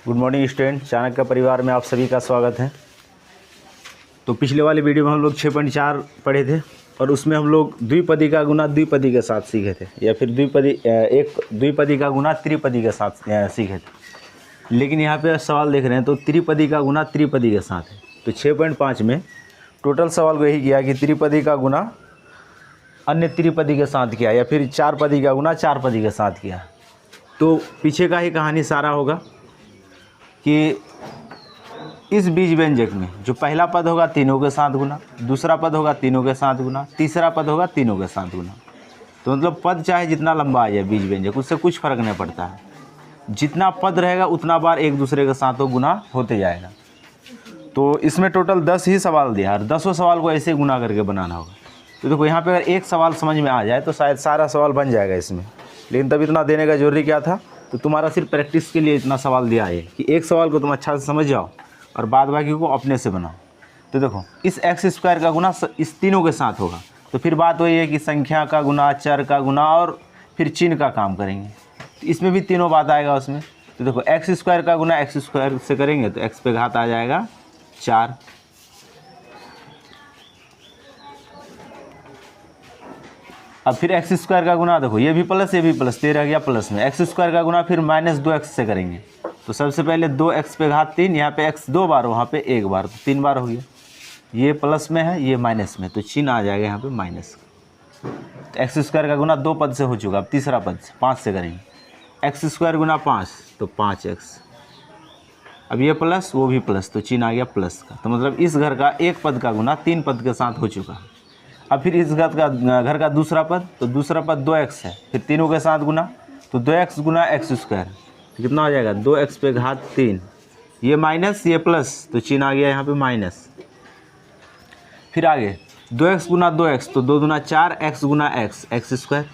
Good morning student, Chanakya परिवार में आप सभी का स्वागत है। तो पिछले वाले वीडियो में हम लोग 6.4 पढ़े थे और उसमें हम लोग द्विपदी का गुना द्विपदी के साथ सीखे थे, या फिर द्विपदी का गुना त्रिपदी के साथ सीखे थे। लेकिन यहाँ पे सवाल देख रहे हैं तो त्रिपदी का गुना त्रिपदी के साथ है। तो 6.5 में टोटल सवाल को यही किया कि त्रिपदी का गुना अन्य त्रिपदी के साथ किया, या फिर चारपदी का गुना चारपदी के साथ किया। तो पीछे का ही कहानी सारा होगा कि इस बीज व्यंजक में जो पहला पद होगा तीनों के साथ गुना, दूसरा पद होगा तीनों के साथ गुना, तीसरा पद होगा तीनों के साथ गुना। तो मतलब पद चाहे जितना लंबा आ जाए बीज व्यंजक, उससे कुछ फर्क नहीं पड़ता है। जितना पद रहेगा उतना बार एक दूसरे के साथ वो गुना होते जाएगा। तो इसमें टोटल 10 ही सवाल दिया और 10 सवाल को ऐसे गुना करके बनाना होगा। तो देखो यहाँ पे अगर एक सवाल समझ में आ जाए तो शायद सारा सवाल बन जाएगा इसमें, लेकिन तब इतना देने का जरूरी क्या था? तो तुम्हारा सिर्फ प्रैक्टिस के लिए इतना सवाल दिया है कि एक सवाल को तुम अच्छा से समझ जाओ और बाद बाकी को अपने से बनाओ। तो देखो इस x स्क्वायर का गुना इस तीनों के साथ होगा। तो फिर बात वही है कि संख्या का गुना, चर का गुना और फिर चिन्ह का काम करेंगे। तो इसमें भी तीनों बात आएगा उसमें। तो देखो x स्क्वायर का गुना x स्क्वायर से करेंगे तो x पे घात आ जाएगा 4। अब फिर एक्स स्क्वायर का गुना देखो ये भी प्लस ये भी प्लस, 13 गया प्लस में। एक्स स्क्वायर का गुना फिर माइनस 2x से करेंगे। तो सबसे पहले 2x पे घात 3, यहाँ पे x 2 बार, वहाँ पे 1 बार, तो 3 बार हो गया। ये प्लस में है ये माइनस में, तो चिन्ह आ जाएगा यहाँ पे माइनस का। तो एक्स स्क्वायर का गुना 2 पद से हो चुका, अब तीसरा पद से 5 से करेंगे। एक्स स्क्वायर गुना 5 तो 5x। अब ये प्लस वो भी प्लस, तो चिन्ह आ गया प्लस का। तो मतलब इस घर का एक पद का गुना 3 पद के साथ हो चुका। अब फिर इस घर का दूसरा पद, तो दूसरा पद 2x है, फिर तीनों के साथ गुना, तो 2x गुना एक्स स्क्वायर तो कितना हो जाएगा 2x पे घात 3। ये माइनस ये प्लस, तो चिन्ह आ गया यहाँ पे माइनस। फिर आगे 2x गुना 2x तो 2 दूना 4, x गुना एक्स स्क्वायर।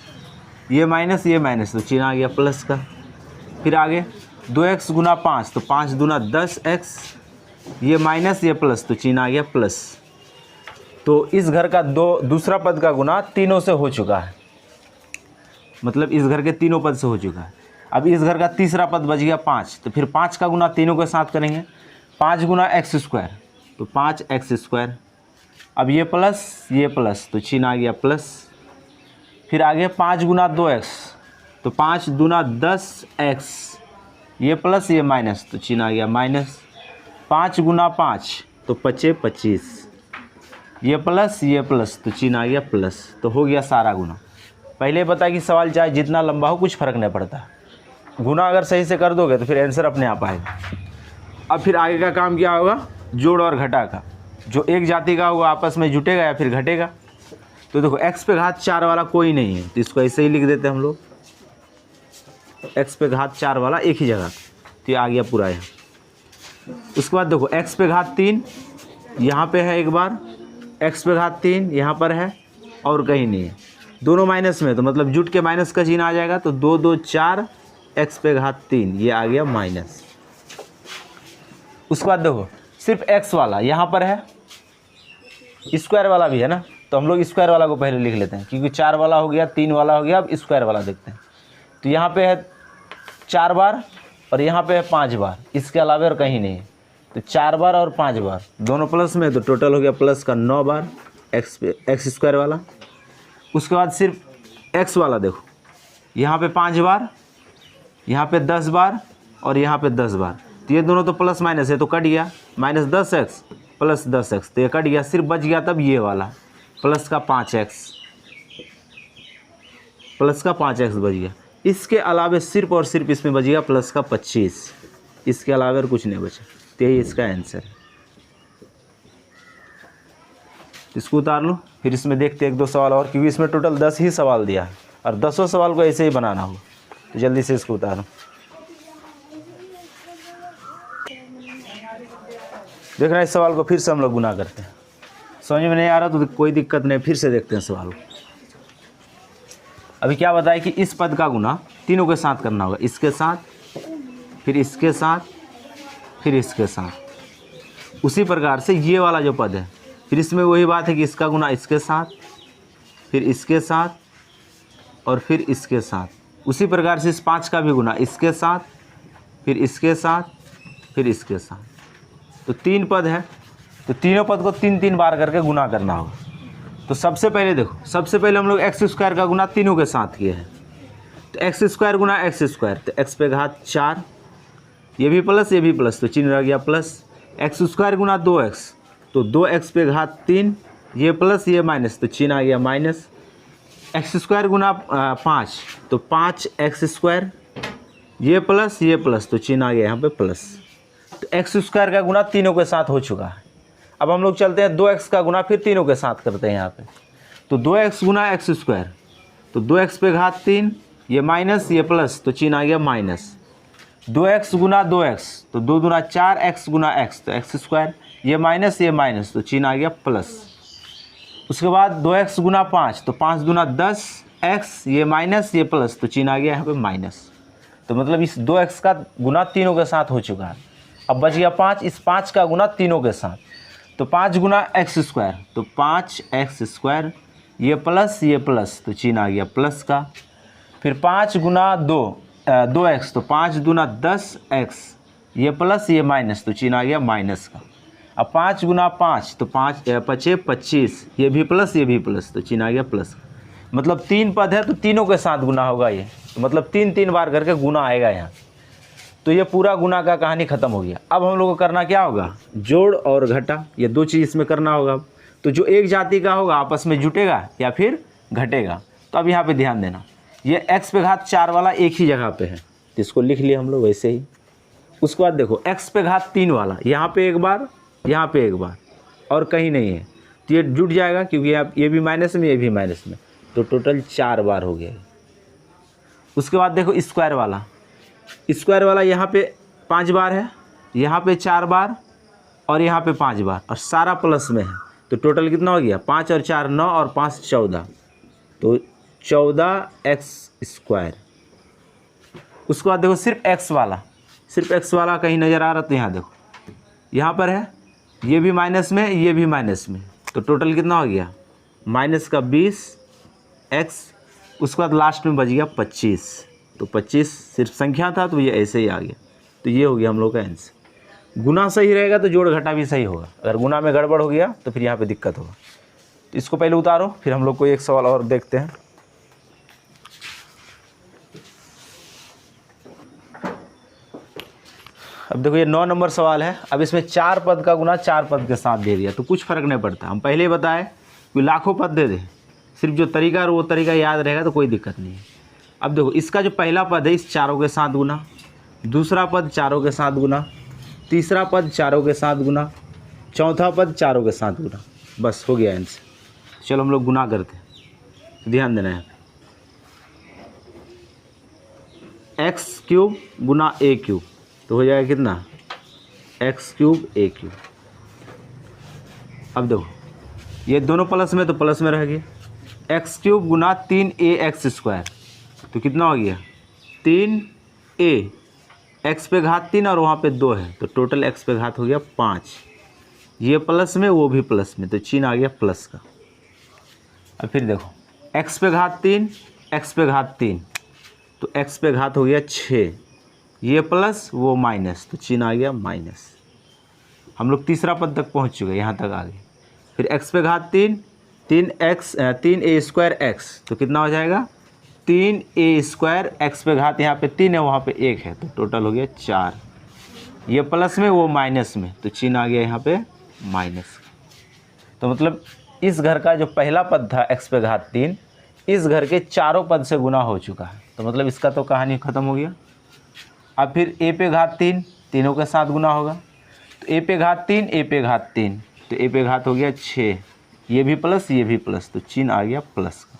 ये माइनस तो चिन्ह आ गया प्लस का। फिर आगे 2x गुना 5 तो 5 दूना 10x, ये माइनस ये प्लस, तो चिन्ह आ गया प्लस। तो इस घर का दूसरा पद का गुना तीनों से हो चुका है, मतलब इस घर के तीनों पद से हो चुका है। अब इस घर का तीसरा पद बच गया 5, तो फिर 5 का गुना तीनों के साथ करेंगे। 5 गुना एक्स स्क्वायर तो 5x स्क्वायर। अब ये प्लस तो चिन्ह आ गया प्लस। फिर आगे 5 गुना 2x तो 5 दूना 10x, ये प्लस ये माइनस, तो चिन्ह आ गया माइनस। 5 गुना 5 तो 5 25, ये प्लस तो चिन्ह आ गया प्लस। तो हो गया सारा गुना। पहले पता कि सवाल चाहे जितना लंबा हो कुछ फ़र्क नहीं पड़ता, गुना अगर सही से कर दोगे तो फिर आंसर अपने आप आएगा। अब फिर आगे का काम क्या होगा? जोड़ और घटा का। जो एक जाति का होगा आपस में जुटेगा या फिर घटेगा। तो देखो x पे घात 4 वाला कोई नहीं है, तो इसको ऐसे ही लिख देते हैं हम लोग, x पे घात 4 वाला एक ही जगह, तो ये आ गया पूरा यहाँ। उसके बाद देखो x पे घात 3 यहाँ पे है एक बार, x पे घात 3 यहाँ पर है और कहीं नहीं है, दोनों माइनस में, तो मतलब जुट के माइनस का चिन्ह आ जाएगा। तो 2 2 4 x पे घात 3, ये आ गया माइनस। उसके बाद देखो सिर्फ x वाला यहाँ पर है, स्क्वायर वाला भी है ना, तो हम लोग स्क्वायर वाला को पहले लिख लेते हैं, क्योंकि 4 वाला हो गया 3 वाला हो गया। अब स्क्वायर वाला देखते हैं। तो यहाँ पे है 4 बार और यहाँ पे है 5 बार, इसके अलावा और कहीं नहीं है। तो 4 बार और 5 बार दोनों प्लस में, तो टोटल हो गया प्लस का 9 बार एक्स स्क्वायर वाला। उसके बाद सिर्फ x वाला देखो, यहाँ पे 5 बार, यहाँ पे 10 बार और यहाँ पे 10 बार, तो ये दोनों तो प्लस माइनस है तो कट गया, माइनस 10x प्लस 10x, तो ये कट गया। सिर्फ बच गया तब ये वाला प्लस का 5x, बच गया। इसके अलावा सिर्फ और सिर्फ इसमें बच गया प्लस का 25, इसके अलावा और कुछ नहीं बचा। तो यही इसका आंसर है। इसको उतार लो, फिर इसमें देखते हैं 1 2 सवाल और, क्योंकि इसमें टोटल 10 ही सवाल दिया है और 10 सवाल को ऐसे ही बनाना होगा। तो जल्दी से इसको उतारो। देखना इस सवाल को फिर से हम लोग गुना करते हैं। समझ में नहीं आ रहा तो कोई दिक्कत नहीं, फिर से देखते हैं सवाल को। अभी क्या बताया कि इस पद का गुना तीनों के साथ करना होगा, इसके साथ, फिर इसके साथ, फिर इसके साथ। उसी प्रकार से ये वाला जो पद है, फिर इसमें वही बात है कि इसका गुना इसके साथ, फिर इसके साथ और फिर इसके साथ। उसी प्रकार से इस 5 का भी गुना इसके साथ, फिर इसके साथ फिर इसके साथ। तो 3 पद है, तो तीनों पद को 3 बार करके गुना करना होगा। तो सबसे पहले देखो, सबसे पहले हम लोग एक्स स्क्वायर का गुना तीनों के साथ किए हैं। तो एक्स स्क्वायर गुना एक्स स्क्वायर, तो एक्स पे घात 4, ये भी प्लस ये भी प्लस, तो चिन्ह रह गया प्लस। एक्स स्क्वायर गुना 2x, तो 2x पे घात 3, ये प्लस ये माइनस, तो चिन्ह आ गया माइनस। एक्स स्क्वायर गुना 5, तो 5x स्क्वायर, ये प्लस, तो चिन्ह आ गया यहाँ पे प्लस। तो एक्स स्क्वायर का गुना तीनों के साथ हो चुका है। अब हम लोग चलते हैं 2x का गुना फिर तीनों के साथ करते हैं यहाँ पे। तो 2x गुना एक्स स्क्वायर, तो 2x पे घात 3, ये माइनस ये प्लस, तो चिन्ह आ गया माइनस। 2x गुना 2x, तो 2 दूना 4, x गुना x, तो एक्स स्क्वायर, ये माइनस, तो चिन्ह आ गया प्लस। उसके बाद 2x गुना 5, तो 5 दूना 10, x, ये माइनस ये प्लस, तो चिन्ह आ गया यहाँ पे माइनस। तो मतलब इस 2x का गुना तीनों के साथ हो चुका है। अब बच गया 5, इस 5 का गुना तीनों के साथ, तो 5 गुना एक्स स्क्वायर, तो 5x स्क्वायर, ये प्लस, तो चिन्ह आ गया प्लस का। फिर 5 गुना 2x, तो 5 दूना 10x, ये प्लस ये माइनस, तो चिन्ह आ गया माइनस का। अब 5 गुना 5, तो 5 5 25, ये भी प्लस, तो चिन्ह आ गया प्लस का। मतलब 3 पद है तो तीनों के साथ गुना होगा ये, तो मतलब 3 बार करके गुना आएगा यहाँ। तो ये पूरा गुना का कहानी ख़त्म हो गया। अब हम लोग को करना क्या होगा, जोड़ और घटा, ये 2 चीज़ इसमें करना होगा। तो जो एक जाति का होगा आपस में जुटेगा या फिर घटेगा। तो अब यहाँ पे ध्यान देना, ये x पे घात 4 वाला एक ही जगह पे है, तो इसको लिख लिया हम लोग वैसे ही। उसके बाद देखो x पे घात 3 वाला, यहाँ पे एक बार, यहाँ पे एक बार, और कहीं नहीं है, तो ये जुट जाएगा क्योंकि आप ये भी माइनस में ये भी माइनस में, तो टोटल 4 बार हो गया। उसके बाद देखो स्क्वायर वाला यहाँ पे 5 बार है, यहाँ पे 4 बार और यहाँ पे 5 बार, और सारा प्लस में है। तो टोटल कितना हो गया, 5 और 4 9 और 5 14, तो 14x स्क्वायर। उसके बाद देखो सिर्फ x वाला कहीं नज़र आ रहा, तो यहाँ देखो, यहाँ पर है, ये भी माइनस में ये भी माइनस में, तो टोटल कितना हो गया, माइनस का 20x। उसके बाद लास्ट में बच गया 25, तो 25 सिर्फ संख्या था तो ये ऐसे ही आ गया। तो ये हो गया हम लोग का आंसर। गुना सही रहेगा तो जोड़ घटा भी सही होगा, अगर गुना में गड़बड़ हो गया तो फिर यहाँ पे दिक्कत होगा। तो इसको पहले उतारो, फिर हम लोग को एक सवाल और देखते हैं। अब देखो ये 9 नंबर सवाल है। अब इसमें 4 पद का गुना 4 पद के साथ दे दिया, तो कुछ फ़र्क नहीं पड़ता। हम पहले ही बताए कि लाखों पद दे दे, सिर्फ जो तरीका है वो तरीका याद रहेगा तो कोई दिक्कत नहीं है। अब देखो इसका जो पहला पद है इस चारों के साथ गुना, दूसरा पद चारों के साथ गुना, तीसरा पद चारों के साथ गुना, चौथा पद चारों के साथ गुना, बस हो गया आंसर। चलो हम लोग गुना करते हैं, ध्यान देना है। एक्स क्यूब गुना ए क्यूब, तो हो जाएगा कितना, एक्स क्यूब ए क्यूब। अब देखो ये दोनों प्लस में, तो प्लस में रह गया। एक्स क्यूब गुना 3ax स्क्वायर, तो कितना हो गया, 3a, x पे घात 3 और वहाँ पे 2 है, तो टोटल x पे घात हो गया 5। ये प्लस में वो भी प्लस में, तो चिन्ह आ गया प्लस का। अब फिर देखो x पे घात 3, x पे घात 3, तो x पे घात हो गया 6, ये प्लस वो माइनस, तो चिन्ह आ गया माइनस। हम लोग तीसरा पद तक पहुँच चुके, यहाँ तक आ गए। फिर x पे घात 3, 3a स्क्वायर x, तो कितना हो जाएगा, 3a स्क्वायर, x पे घात यहाँ पे 3 है वहाँ पे 1 है, तो टोटल हो गया 4। ये प्लस में वो माइनस में, तो चिन्ह आ गया यहाँ पे माइनस। तो मतलब इस घर का जो पहला पद था x पे घात 3, इस घर के चारों पद से गुना हो चुका है, तो मतलब इसका तो कहानी ख़त्म हो गया। अब फिर a पे घात 3 तीनों के साथ गुना होगा, तो a पे घात 3, a पे घात 3, तो a पे घात हो गया 6, ये भी प्लस, तो चिन्ह आ गया प्लस का।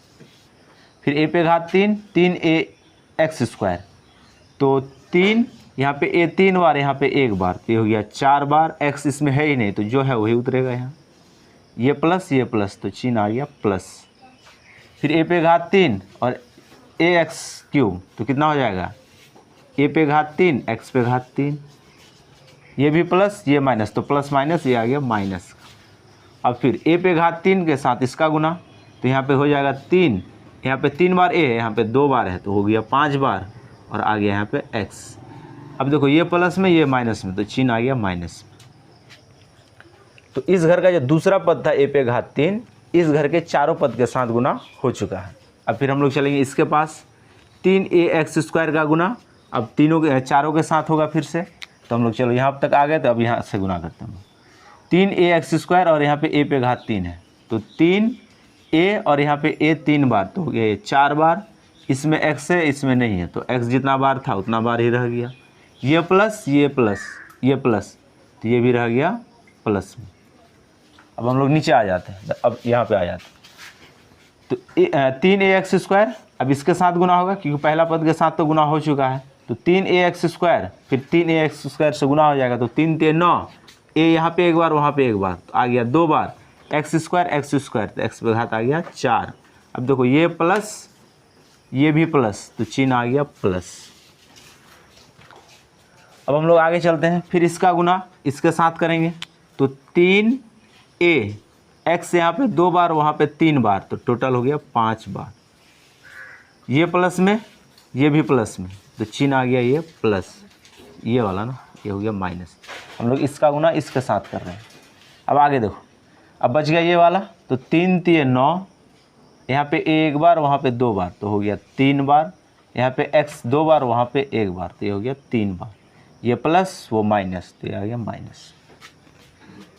फिर a पे घात 3, 3ax स्क्वायर, तो 3 यहाँ पे a 3 बार, यहाँ पे 1 बार, तो ये हो गया 4 बार। x इसमें है ही नहीं, तो जो है वही उतरेगा यहाँ, ये प्लस, तो चिन्ह आ गया प्लस। फिर a पे घात 3 और ax क्यूब, तो कितना हो जाएगा, a पे घात 3, x पे घात 3, ये भी प्लस ये माइनस, तो प्लस माइनस ये आ गया माइनस। अब फिर a पे घात 3 के साथ इसका गुना, तो यहाँ पे हो जाएगा 3, यहाँ पे 3 बार a है, यहाँ पे 2 बार है, तो हो गया 5 बार, और आ गया यहाँ पे x। अब देखो ये प्लस में ये माइनस में, तो चिन्ह आ गया माइनस। तो इस घर का जो दूसरा पद था ए पे घात 3, इस घर के चारों पद के साथ गुना हो चुका है। अब फिर हम लोग चलेंगे इसके पास, 3ax² का गुना अब चारों के साथ होगा फिर से। तो हम लोग चलो यहाँ तक आ गए, तो अब यहाँ से गुना करते हैं। 3ax² और यहाँ पे a पे घात 3 है, तो 3a और यहाँ पे a 3 बार, तो हो गया ये 4 बार। इसमें x है, इसमें नहीं है, तो x जितना बार था उतना बार ही रह गया। ये प्लस ये प्लस ये प्लस, तो ये भी रह गया प्लस में। अब हम लोग नीचे आ जाते हैं, अब यहाँ पे आ जाते हैं। तो 3ax², अब इसके साथ गुना होगा क्योंकि पहला पद के साथ तो गुना हो चुका है। तो 3ax², फिर 3ax² से गुना हो जाएगा, तो 3 3 9, a यहाँ पे एक बार वहाँ पे एक बार, तो आ गया 2 बार, x² तो x पे घात आ गया 4। अब देखो ये प्लस ये भी प्लस, तो चिन्ह आ गया प्लस। अब हम लोग आगे चलते हैं, फिर इसका गुना इसके साथ करेंगे। तो 3a, x यहाँ पे 2 बार वहाँ पे 3 बार, तो टोटल हो गया 5 बार। ये प्लस में ये भी प्लस में, तो चिन्ह आ गया ये प्लस, ये वाला ना, ये हो गया माइनस। हम लोग इसका गुना इसके साथ कर रहे हैं। अब आगे देखो, अब बच गया ये वाला, तो 3 3 9, यहाँ पे a एक बार वहाँ पे 2 बार, तो हो गया 3 बार। यहाँ पे x 2 बार वहाँ पे 1 बार, तो ये हो गया 3 बार। ये प्लस वो माइनस, तो ये आ गया माइनस।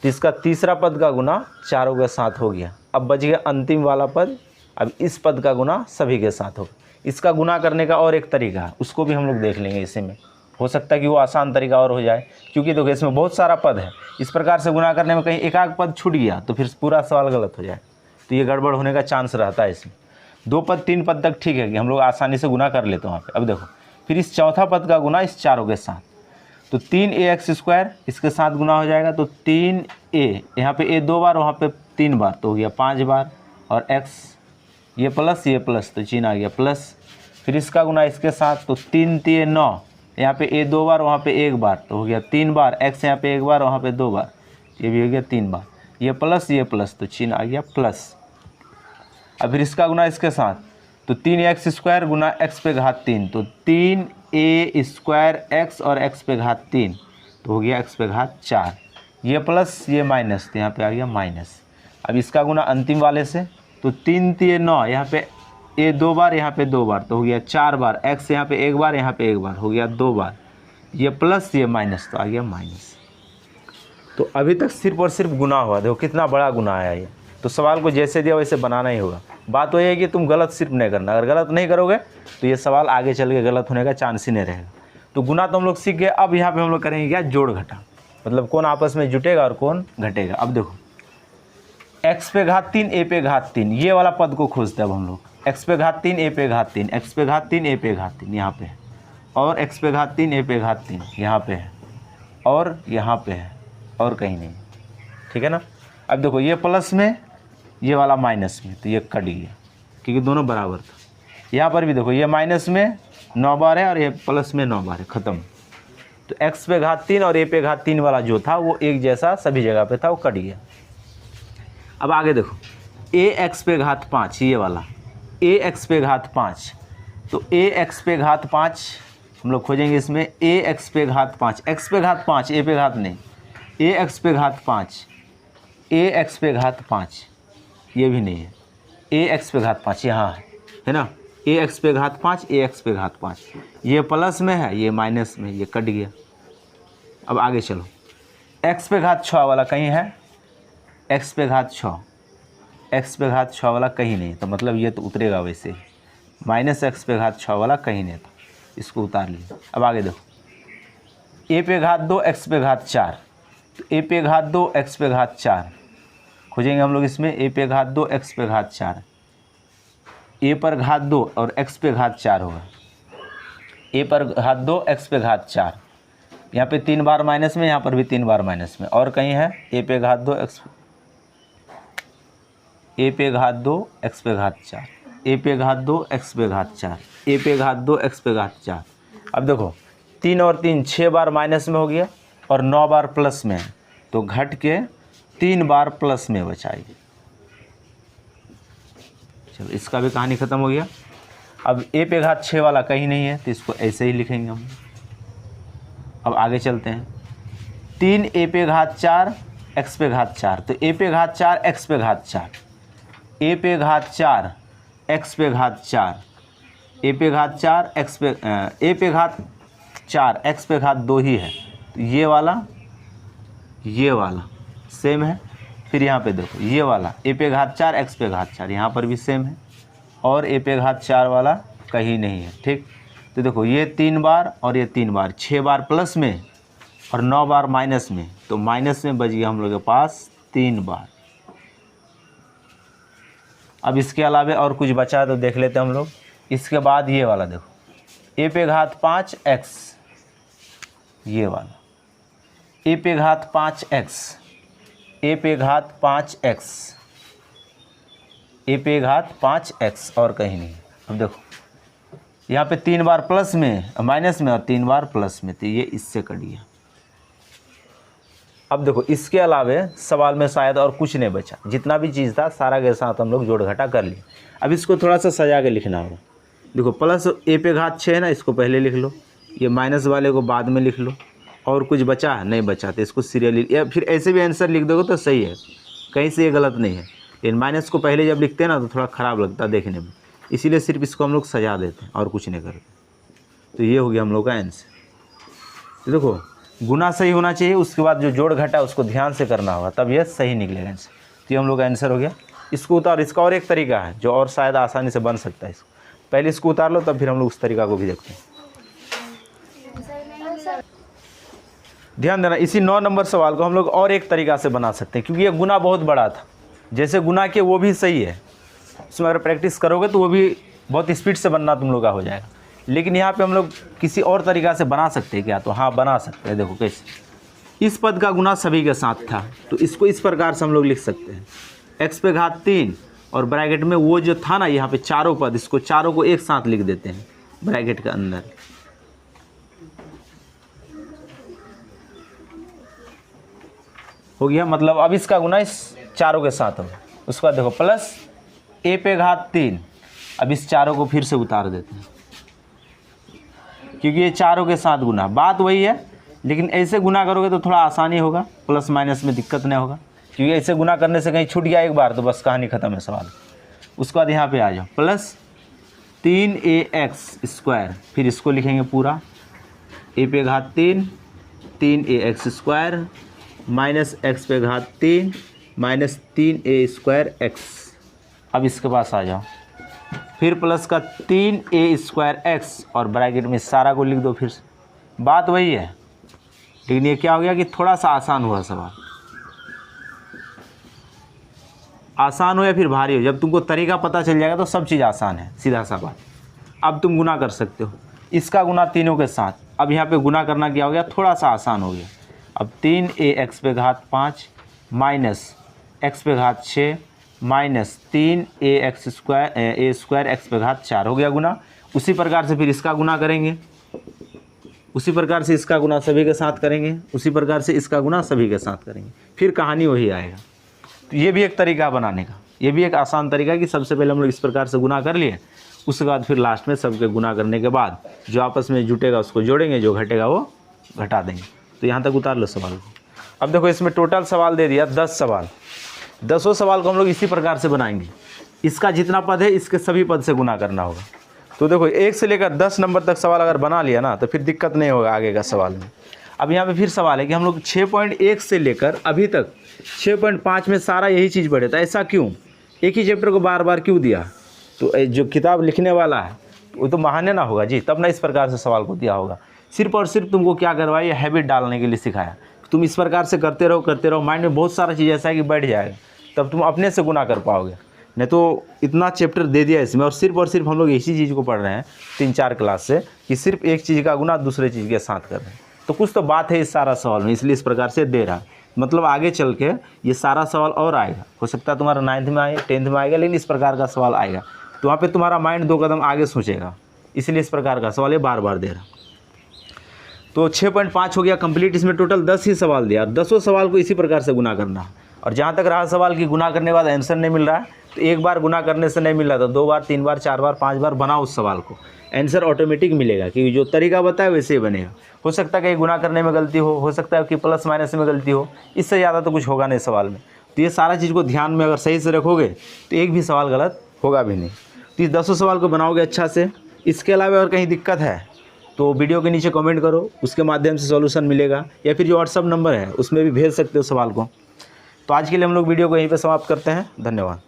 तो इसका तीसरा पद का गुना चारों के साथ हो गया। अब बच गया अंतिम वाला पद, अब इस पद का गुना सभी के साथ होगा। इसका गुना करने का और एक तरीका है, उसको भी हम लोग देख लेंगे। इसी में हो सकता है कि वो आसान तरीका और हो जाए, क्योंकि देखो इसमें बहुत सारा पद है। इस प्रकार से गुना करने में कहीं एक आध पद छूट गया तो फिर पूरा सवाल गलत हो जाए, तो ये गड़बड़ होने का चांस रहता है इसमें। 2 पद 3 पद तक ठीक है कि हम लोग आसानी से गुना कर लेते हैं वहाँ पे। अब देखो फिर इस चौथा पद का गुना इस चारों के साथ, तो 3ax² इसके साथ गुना हो जाएगा, तो 3a, यहाँ पे a 2 बार वहाँ पे 3 बार, तो हो गया 5 बार। और x ये प्लस, तो चिन्ह आ गया प्लस। फिर इसका गुना इसके साथ, तो 3 3 9, यहाँ पे a 2 बार वहाँ पे 1 बार, तो हो गया 3 बार। x यहाँ पे 1 बार वहाँ पे 2 बार, ये भी हो गया 3 बार। ये प्लस, तो चिन्ह आ गया प्लस। अब फिर इसका गुना इसके साथ, तो 3ax² गुना x पे घात 3, तो 3a² x और x पे घात 3, तो हो गया x पे घात 4। ये प्लस ये माइनस, तो यहाँ पे आ गया माइनस। अब इसका गुना अंतिम वाले से, तो 3 3 9, यहाँ पे a 2 बार यहाँ पे 2 बार, तो हो गया 4 बार। x यहाँ पे 1 बार यहाँ पे 1 बार, हो गया 2 बार। ये प्लस ये माइनस, तो आ गया माइनस। तो अभी तक सिर्फ और सिर्फ गुना हुआ, देखो कितना बड़ा गुना आया ये। तो सवाल को जैसे दिया वैसे बनाना ही होगा। बात तो ये है कि तुम गलत सिर्फ नहीं करना, अगर गलत नहीं करोगे तो ये सवाल आगे चल के गलत होने का चांस ही नहीं रहेगा। तो गुना तो हम लोग सीख गए। अब यहाँ पे हम लोग करेंगे क्या, जोड़ घटा, मतलब कौन आपस में जुटेगा और कौन घटेगा। अब देखो x पे घात 3 a पे घात 3, ये वाला पद को खोजते हैं अब हम लोग। x पे घात 3 a पे घात 3, x पे घात 3 a पे घात 3 यहाँ पे है, और x पे घात 3 a पे घात 3 यहाँ पे है, और यहाँ पे है, और कहीं नहीं, ठीक है ना। अब देखो ये प्लस में ये वाला माइनस में, तो ये कट गया क्योंकि दोनों बराबर था। यहाँ पर भी देखो ये माइनस में 9 बार है और ये प्लस में 9 बार है, ख़त्म। तो x पे घात 3 और a पे घात 3 वाला जो था वो एक जैसा सभी जगह पे था, वो कट गया। अब आगे देखो ax पे घात 5, ये वाला ax पे घात 5, तो ax पे घात 5 हम लोग खोजेंगे इसमें। ax पे घात 5, x पे घात 5, a पे घात नहीं, ax पे घात 5, ax पे घात 5, ये भी नहीं है, ax पे घात 5 यहाँ है ना, ax पे घात 5, ax पे घात 5, ये प्लस में है ये माइनस में, ये कट गया। अब आगे चलो, x पे घात 6 वाला कहीं है, x पे घात 6, x पे घात 6 वाला कहीं नहीं, तो मतलब ये तो उतरेगा वैसे ही। माइनस x पे घात 6 वाला कहीं नहीं था, इसको उतार लिया। अब आगे देखो a पे घात 2 x पे घात 4, तो a पे घात 2 x पे घात 4 खोजेंगे हम लोग इसमें। a पे घात 2 x पे घात 4, a पर घात 2 और x पे घात 4 होगा, a पर घात 2 x पे घात 4, यहाँ पे 3 बार माइनस में, यहाँ पर भी 3 बार माइनस में, और कहीं है a पे घात 2 x, a पे घात 2 x पे घात 4, a पे घात 2 x पे घात 4, a पे घात 2 x पे घात 4। अब देखो 3 और 3 6 बार माइनस में हो गया और 9 बार प्लस में है, तो घट के 3 बार प्लस में बचाएगी। चलो इसका भी कहानी ख़त्म हो गया। अब a पे घात 6 वाला कहीं नहीं है, तो इसको ऐसे ही लिखेंगे हम। अब आगे चलते हैं। 3a पे घात 4 x पे घात 4, तो a पे घात 4 x पे घात 4, a पे घात 4 x पे घात 4, a पे घात 4 x पे a पे घात 4 x पे घात 2 ही है, तो ये वाला सेम है। फिर यहाँ पे देखो ये वाला a पे घात 4 x पे घात 4, यहाँ पर भी सेम है, और a पे घात 4 वाला कहीं नहीं है। ठीक, तो देखो ये 3 बार और ये 3 बार, 6 बार प्लस में और 9 बार माइनस में, तो माइनस में बच गया हम लोग के पास 3 बार। अब इसके अलावा और कुछ बचा है तो देख लेते हैं हम लोग। इसके बाद ये वाला देखो, a पे घात 5 x, ये वाला a पे घात 5 x, a पे घात 5 x, a पे घात 5 x, और कहीं नहीं। अब देखो यहाँ पे 3 बार प्लस में माइनस में और 3 बार प्लस में, तो ये इससे कट गया। अब देखो इसके अलावे सवाल में शायद और कुछ नहीं बचा, जितना भी चीज़ था सारा के साथ हम लोग जोड़ घटा कर लिए। अब इसको थोड़ा सा सजा के लिखना होगा। देखो प्लस a पे घात 6 है ना, इसको पहले लिख लो, ये माइनस वाले को बाद में लिख लो, और कुछ बचा है नहीं बचा तो इसको सीरियली, या फिर ऐसे भी आंसर लिख दोगे तो सही है, कहीं से ये गलत नहीं है। लेकिन माइनस को पहले जब लिखते हैं ना तो थोड़ा ख़राब लगता है देखने में, इसीलिए सिर्फ इसको हम लोग सजा देते हैं और कुछ नहीं करते। तो ये हो गया हम लोग का आंसर। तो देखो गुना सही होना चाहिए, उसके बाद जो जोड़ घटा उसको ध्यान से करना होगा, तब ये सही निकलेगा आंसर। तो ये हम लोग का आंसर हो गया। इसको उतार, इसका और एक तरीका है जो और शायद आसानी से बन सकता है। इसको पहले इसको उतार लो, तब फिर हम लोग उस तरीका को भी देखते हैं। ध्यान देना, इसी 9 नंबर सवाल को हम लोग और एक तरीका से बना सकते हैं, क्योंकि ये गुना बहुत बड़ा था। जैसे गुना किए वो भी सही है, उसमें अगर प्रैक्टिस करोगे तो वो भी बहुत स्पीड से बनना तुम लोग का हो जाएगा। लेकिन यहाँ पे हम लोग किसी और तरीका से बना सकते हैं क्या, तो हाँ बना सकते हैं। देखो कैसे, इस पद का गुना सभी के साथ था, तो इसको इस प्रकार से हम लोग लिख सकते हैं, x पे घात 3 और ब्रैकेट में वो जो था ना यहाँ पे चारों पद, इसको चारों को एक साथ लिख देते हैं ब्रैकेट के अंदर। हो गया, मतलब अब इसका गुना इस चारों के साथ होगा। उसके बाद देखो प्लस a पे घात 3, अब इस चारों को फिर से उतार देते हैं, क्योंकि ये चारों के साथ गुना, बात वही है, लेकिन ऐसे गुना करोगे तो थोड़ा आसानी होगा, प्लस माइनस में दिक्कत नहीं होगा, क्योंकि ऐसे गुना करने से कहीं छूट गया एक बार तो बस कहानी ख़त्म है सवाल। उसके बाद यहाँ पे आ जाओ, प्लस 3ax², फिर इसको लिखेंगे पूरा, a पे घात 3 3ax² माइनस x पे घात 3 माइनस 3a²x। अब इसके पास आ जाओ, फिर प्लस का 3a²x और ब्रैकेट में सारा को लिख दो। फिर बात वही है, लेकिन ये क्या हो गया कि थोड़ा सा आसान हुआ सवाल। आसान हो या फिर भारी हो, जब तुमको तरीका पता चल जाएगा तो सब चीज़ आसान है, सीधा सा बात। अब तुम गुना कर सकते हो, इसका गुना तीनों के साथ। अब यहाँ पे गुना करना क्या हो गया, थोड़ा सा आसान हो गया। अब 3ax पे घात 5 माइनस x पे घात 6 माइनस 3a² पे घात 4 हो गया गुना। उसी प्रकार से फिर इसका गुना करेंगे, उसी प्रकार से इसका गुना सभी के साथ करेंगे, उसी प्रकार से इसका गुना सभी के साथ करेंगे, फिर कहानी वही आएगा। तो ये भी एक तरीका बनाने का, ये भी एक आसान तरीका है कि सबसे पहले हम लोग इस प्रकार से गुना कर लिए, उसके बाद फिर लास्ट में सबके गुना करने के बाद जो आपस में जुटेगा उसको जोड़ेंगे, जो घटेगा वो घटा देंगे। तो यहाँ तक उतार लो सवाल को। अब देखो इसमें टोटल सवाल दे दिया 10 सवाल, 10 सवाल को हम लोग इसी प्रकार से बनाएंगे। इसका जितना पद है इसके सभी पद से गुना करना होगा। तो देखो 1 से लेकर 10 नंबर तक सवाल अगर बना लिया ना तो फिर दिक्कत नहीं होगा आगे का सवाल में। अब यहाँ पे फिर सवाल है कि हम लोग 6.1 से लेकर अभी तक 6.5 में सारा यही चीज़ बढ़े, तो ऐसा क्यों, एक ही चैप्टर को बार बार क्यों दिया। तो जो किताब लिखने वाला है वो तो महाने ना होगा जी, तब ना इस प्रकार से सवाल को दिया होगा। सिर्फ और सिर्फ तुमको क्या करवाया, ये हैबिट डालने के लिए सिखाया। तुम इस प्रकार से करते रहो, माइंड में बहुत सारा चीज़ ऐसा है कि बैठ जाएगा, तब तुम अपने से गुना कर पाओगे। नहीं तो इतना चैप्टर दे दिया इसमें और सिर्फ हम लोग इसी चीज़ को पढ़ रहे हैं 3-4 क्लास से कि सिर्फ एक चीज़ का गुना दूसरे चीज़ के साथ कर रहे हैं। तो कुछ तो बात है इस सारा सवाल में, इसलिए इस प्रकार से दे रहा है। मतलब आगे चल के ये सारा सवाल और आएगा, हो सकता है तुम्हारा 9th में आए, 10th में आएगा, लेकिन इस प्रकार का सवाल आएगा तो वहाँ पे तुम्हारा माइंड 2 कदम आगे सोचेगा, इसलिए इस प्रकार का सवाल ये बार बार दे रहा। तो 6.5 हो गया कंप्लीट। इसमें टोटल 10 ही सवाल दिया, 10 सवाल को इसी प्रकार से गुना करना। और जहाँ तक रहा सवाल की गुना करने के बाद आंसर नहीं मिल रहा है, तो एक बार गुना करने से नहीं मिल रहा था, 2 बार 3 बार 4 बार 5 बार बनाओ उस सवाल को। आंसर ऑटोमेटिक मिलेगा, क्योंकि जो तरीका बताया वैसे ही बनेगा। हो सकता है कहीं गुना करने में गलती हो सकता है कि प्लस माइनस में गलती हो, इससे ज़्यादा तो कुछ होगा नहीं सवाल में। तो ये सारा चीज़ को ध्यान में अगर सही से रखोगे तो एक भी सवाल गलत होगा भी नहीं। तो इस 10 सवाल को बनाओगे अच्छा से। इसके अलावा और कहीं दिक्कत है तो वीडियो के नीचे कमेंट करो, उसके माध्यम से सॉल्यूशन मिलेगा, या फिर जो व्हाट्सअप नंबर है उसमें भी भेज सकते हो सवाल को। तो आज के लिए हम लोग वीडियो को यहीं पे समाप्त करते हैं। धन्यवाद।